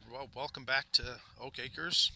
Well, welcome back to Oak Acres.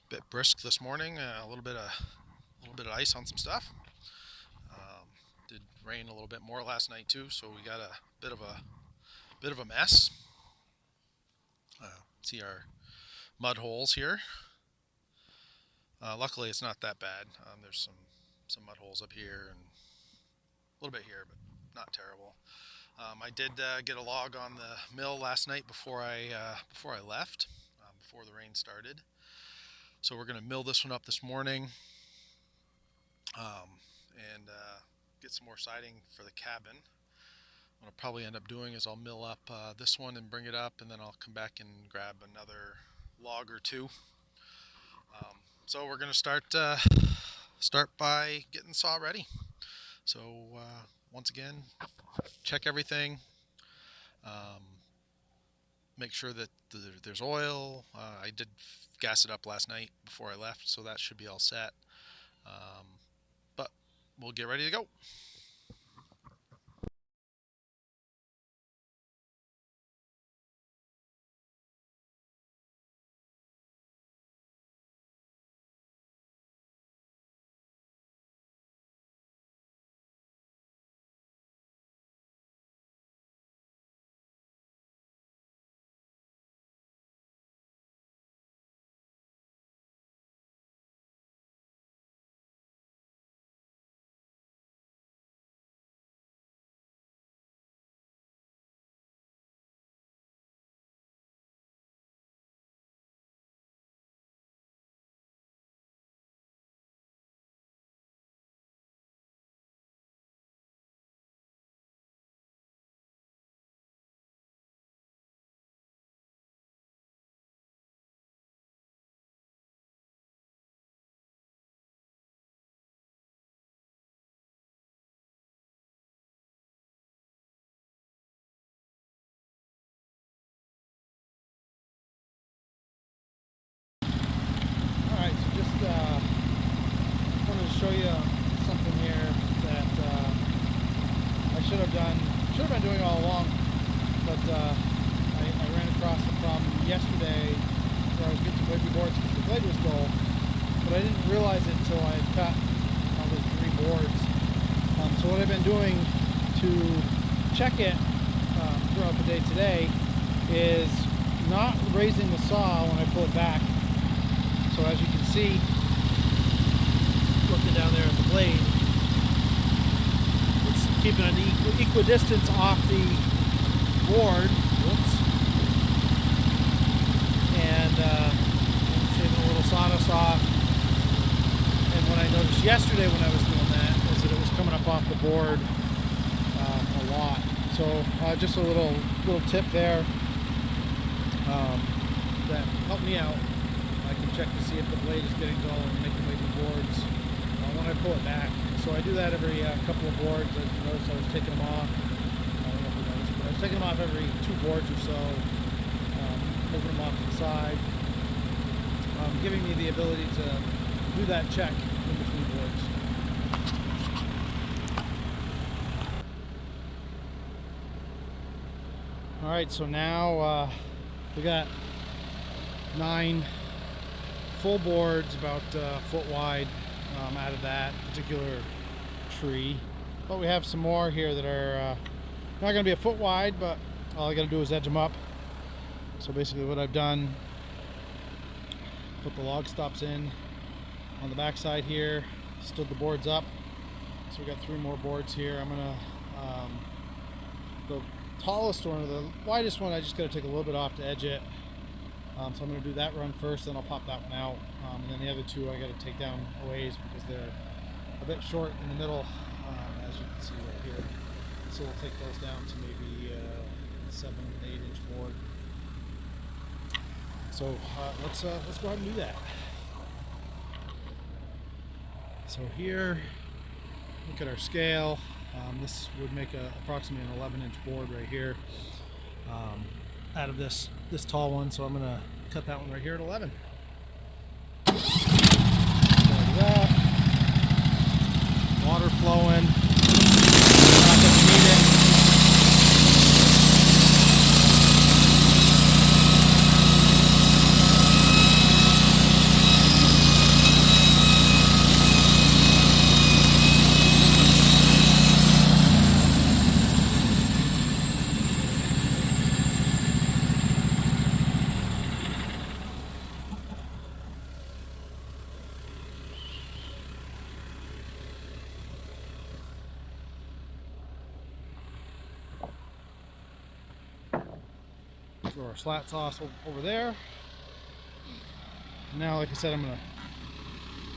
Bit brisk this morning. A little bit of ice on some stuff. Did rain a little bit more last night too, so we got a bit of a mess. See our mud holes here. Luckily, it's not that bad. There's some mud holes up here and a little bit here, but not terrible. I did get a log on the mill last night before I left, before the rain started. So we're going to mill this one up this morning, and get some more siding for the cabin. What I'll probably end up doing is I'll mill up this one and bring it up, and then I'll come back and grab another log or two. So we're going to start by getting the saw ready. So once again, check everything. Make sure that there's oil. I did gas it up last night before I left, so that should be all set. But we'll get ready to go. Alright, so just wanted to show you something here that I should have been doing all along, but I ran across the problem yesterday where I was getting wavy boards because the blade was dull, but I didn't realize it until I had cut probably 3 boards. So what I've been doing to check it throughout the day today is not raising the saw when I pull it back. So as you can see, looking down there at the blade, it's keeping an equidistance off the board. Whoops. And shaving a little sawdust off. And what I noticed yesterday when I was doing that is that it was coming up off the board a lot. So just a little tip there that helped me out. I can check to see if the blade is getting dull and making wavy boards when I pull it back. So I do that every couple of boards. As you notice, I was taking them off. I don't know if you noticed, but I was taking them off every 2 boards or so, moving them off to the side, giving me the ability to do that check in between boards. All right, so now we got 9 full boards about a foot wide out of that particular tree, but we have some more here that are not going to be a foot wide, but all I got to do is edge them up. So basically what I've done, put the log stops in on the back side here, stood the boards up. So we got 3 more boards here. I'm gonna the tallest one or the widest one, I just got to take a little bit off to edge it. So I'm going to do that run first, then I'll pop that one out, and then the other 2 I got to take down a ways because they're a bit short in the middle, as you can see right here. So we'll take those down to maybe 7, 8 inch board. So let's go ahead and do that. So here, look at our scale. This would make approximately an 11 inch board right here. Out of this tall one, so I'm gonna cut that one right here at 11. That. Water flowing. Not gonna need it. or slat sauce over there. Now, like I said, I'm gonna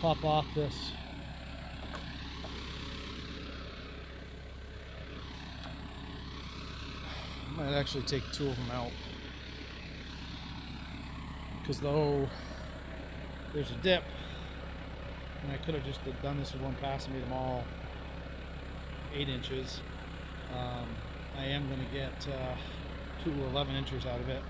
pop off this I might actually take 2 of them out, because though there's a dip, and I could have just done this with one pass and made them all 8 inches. I am going to get 2 11 inches out of it,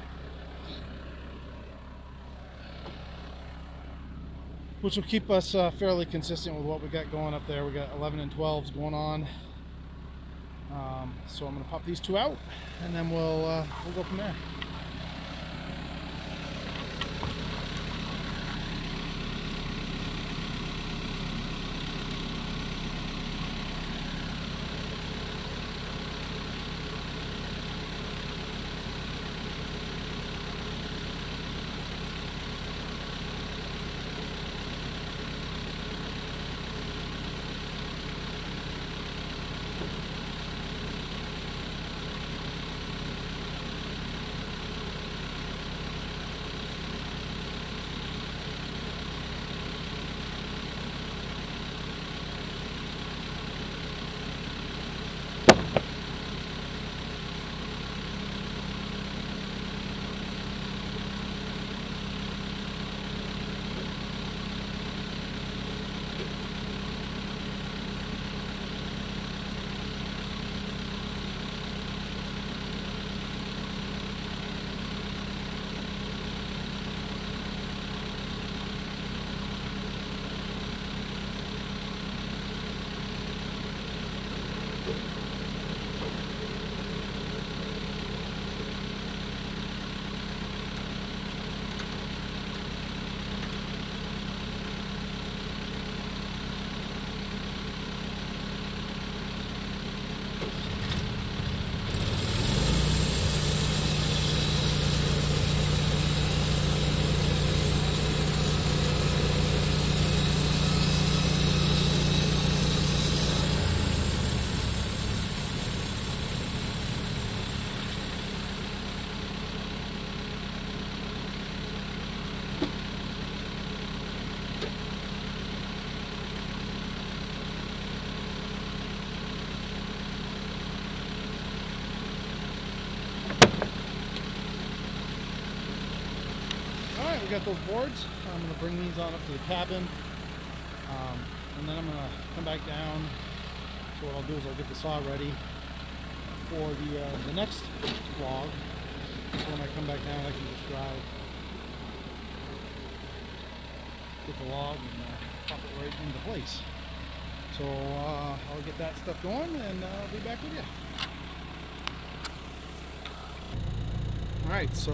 which will keep us fairly consistent with what we got going up there. We got 11 and 12s going on. So I'm going to pop these 2 out, and then we'll go from there. Alright, we got those boards. I'm going to bring these on up to the cabin, and then I'm going to come back down. So what I'll do is I'll get the saw ready for the next log. So when I come back down, I can just drive, get the log, and pop it right into place. So I'll get that stuff going, and I'll be back with you. Alright, so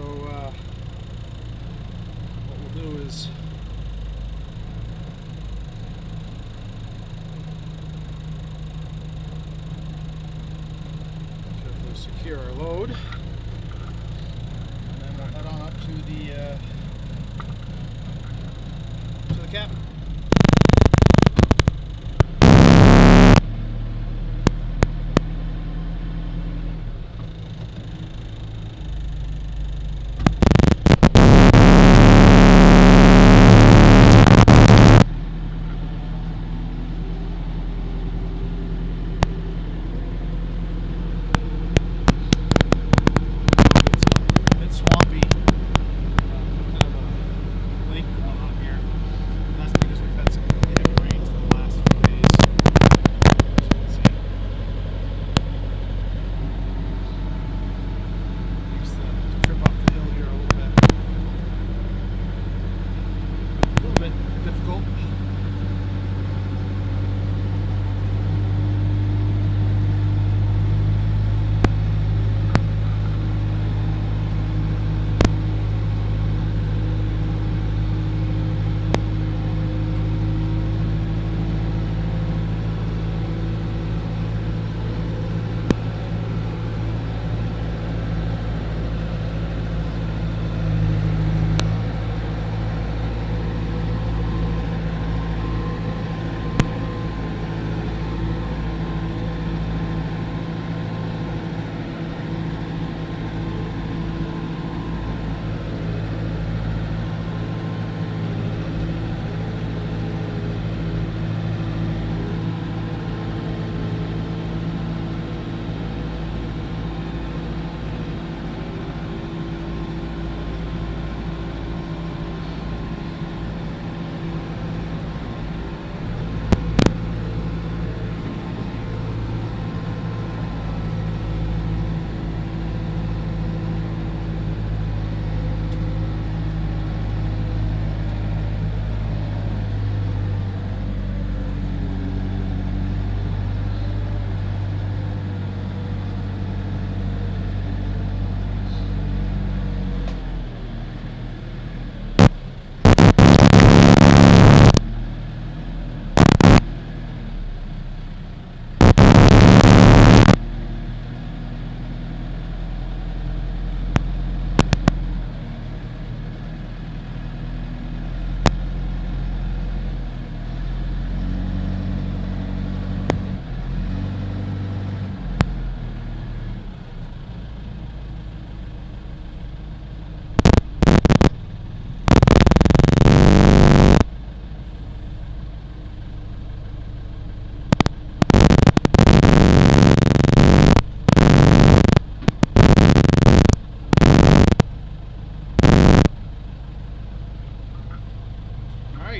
what we'll do is carefully secure our load, and then we'll head on up to the cabin.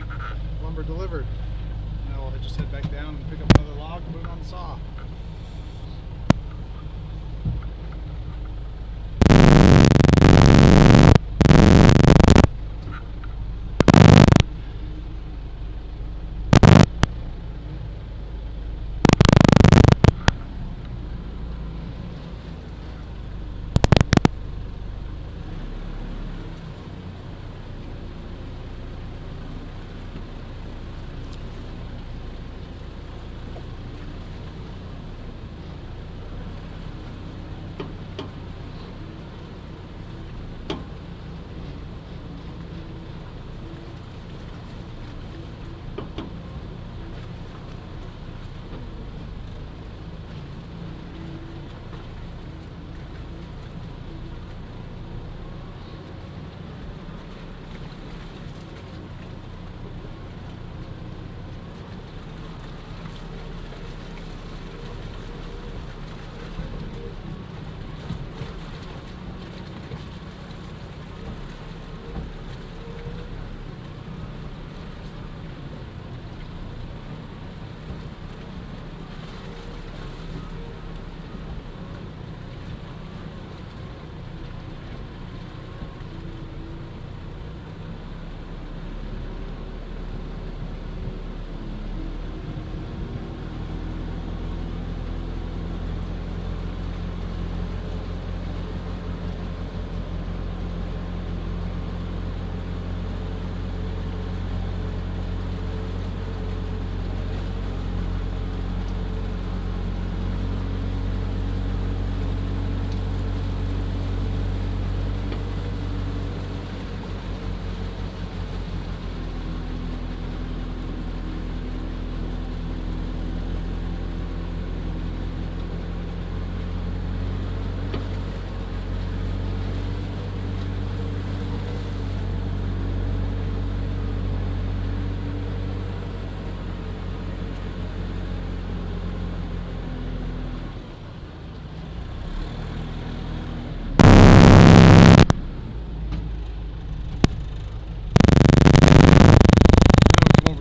right, lumber delivered. Now we'll just head back down and pick up another log and put it on the saw.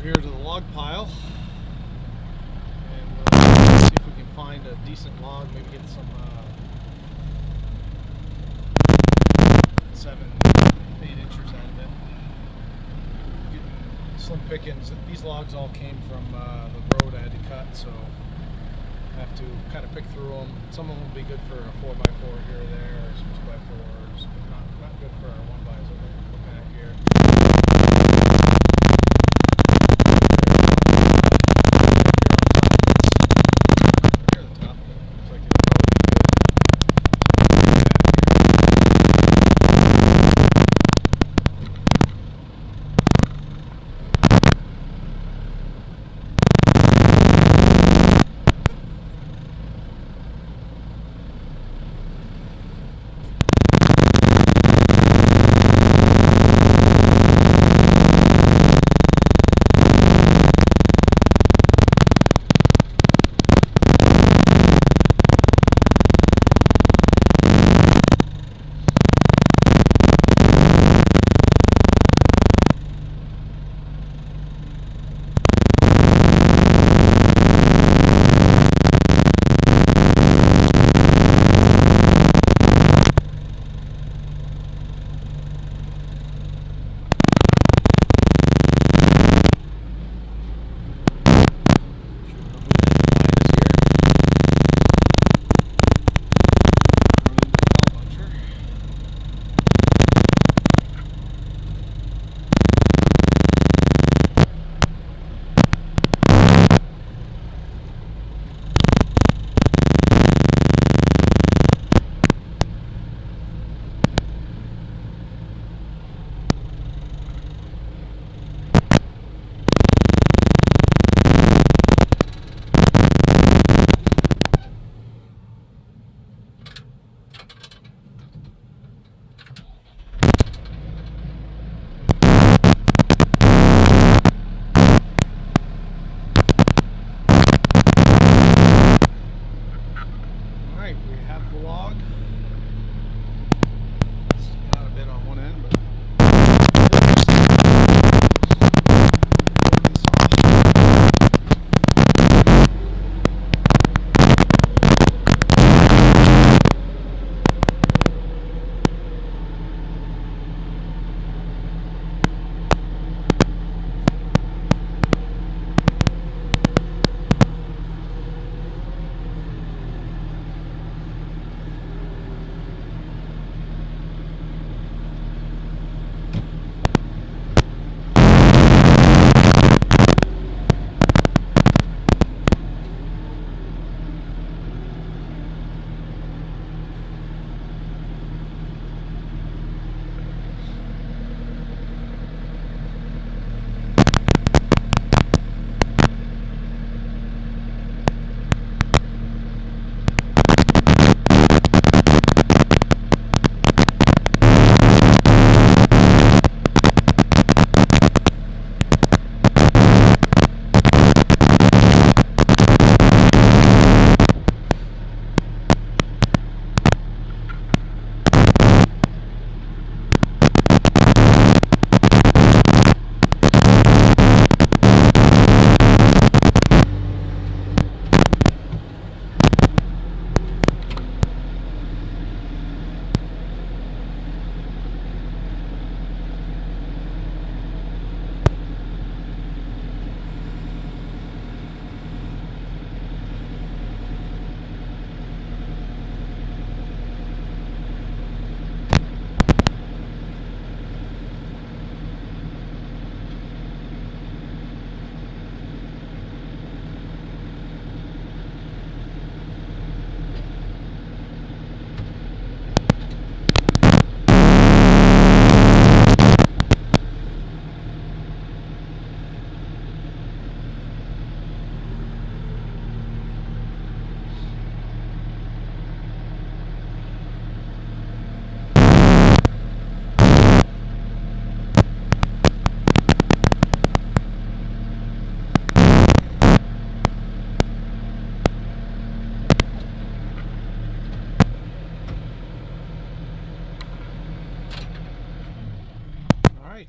Here to the log pile, and see if we can find a decent log, maybe get some 7-8 inches out of it. Getting slim pickings. These logs all came from the road I had to cut, so I have to kind of pick through them. Some of them will be good for a 4x4 here or there, or some 2x4s, but not good for our 1xs that we're looking at here.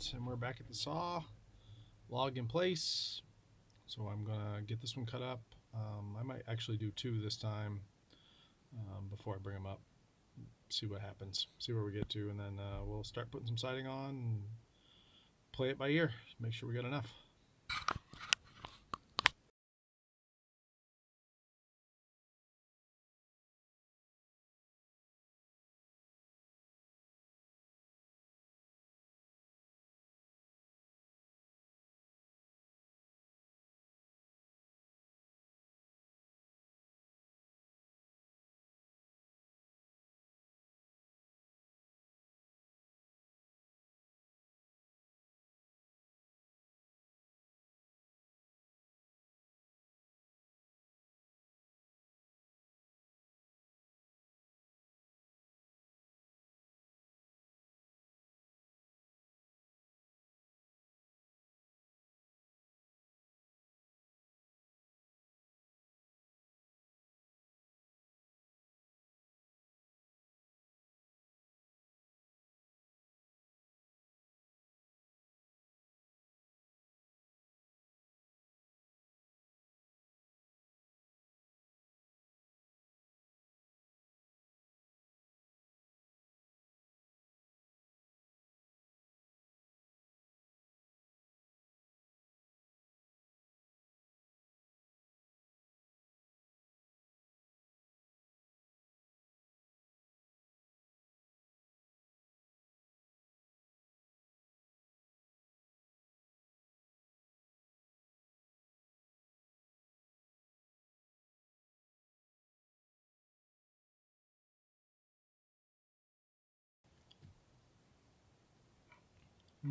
Alright, and we're back at the saw, log in place. So I'm gonna get this one cut up. I might actually do two this time before I bring them up. See what happens, see where we get to, and then we'll start putting some siding on and play it by ear. Make sure we got enough.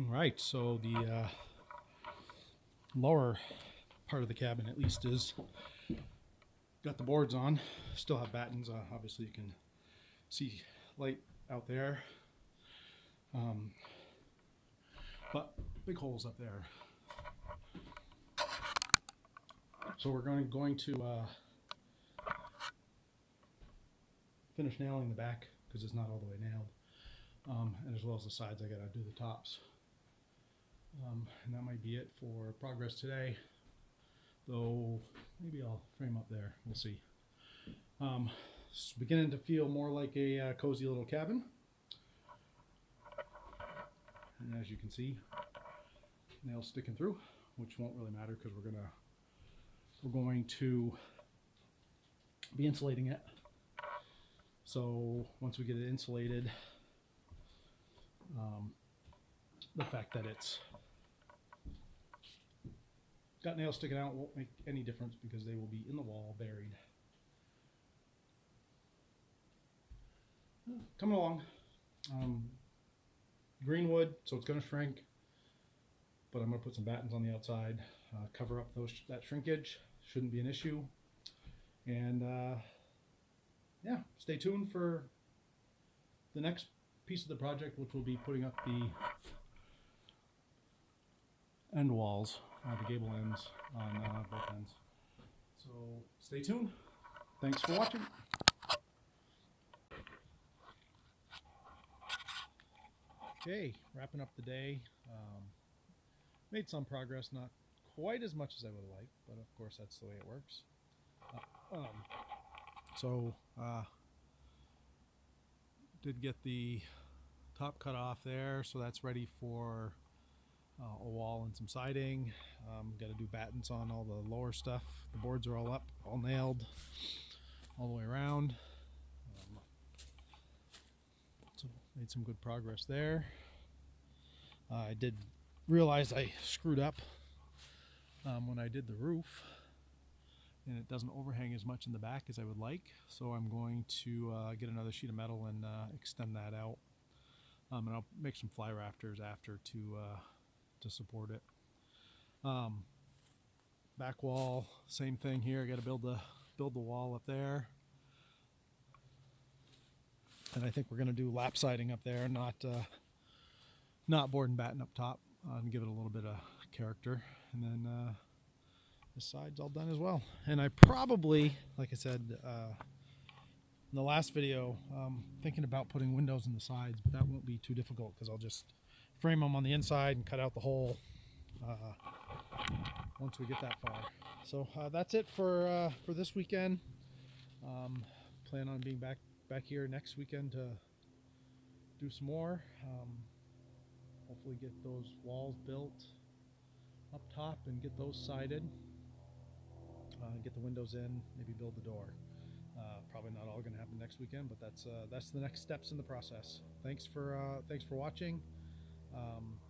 Alright, so the lower part of the cabin at least is got the boards on. Still have battens. Obviously you can see light out there, but big holes up there. So we're going to finish nailing the back because it's not all the way nailed, and as well as the sides. I gotta do the tops, and that might be it for progress today, though maybe I'll frame up there, we'll see. It's beginning to feel more like a cozy little cabin, and as you can see, nails sticking through, which won't really matter because we're going to be insulating it. So once we get it insulated, the fact that it's got nails sticking out won't make any difference because they will be in the wall buried. Coming along. Green wood, so it's going to shrink, but I'm going to put some battens on the outside, cover up that shrinkage. Shouldn't be an issue. And yeah, stay tuned for the next piece of the project, which will be putting up the end walls, the gable ends on both ends. So stay tuned. Thanks for watching. Okay, wrapping up the day. Made some progress, not quite as much as I would like, but of course that's the way it works. Did get the top cut off there, so that's ready for a wall and some siding. Got to do battens on all the lower stuff. The boards are all up, all nailed, all the way around. So made some good progress there. I did realize I screwed up when I did the roof, and it doesn't overhang as much in the back as I would like, so I'm going to get another sheet of metal and extend that out, and I'll make some fly rafters after to support it. Back wall, same thing here. I got to build the wall up there, and I think we're going to do lap siding up there, not board and batten up top, and give it a little bit of character. And then the side's all done as well. And I probably, like I said in the last video, thinking about putting windows in the sides, but that won't be too difficult because I'll just frame them on the inside and cut out the hole once we get that far. So that's it for this weekend. Plan on being back here next weekend to do some more. Hopefully get those walls built up top and get those sided. Get the windows in, maybe build the door. Probably not all going to happen next weekend, but that's the next steps in the process. Thanks for watching.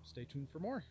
Stay tuned for more.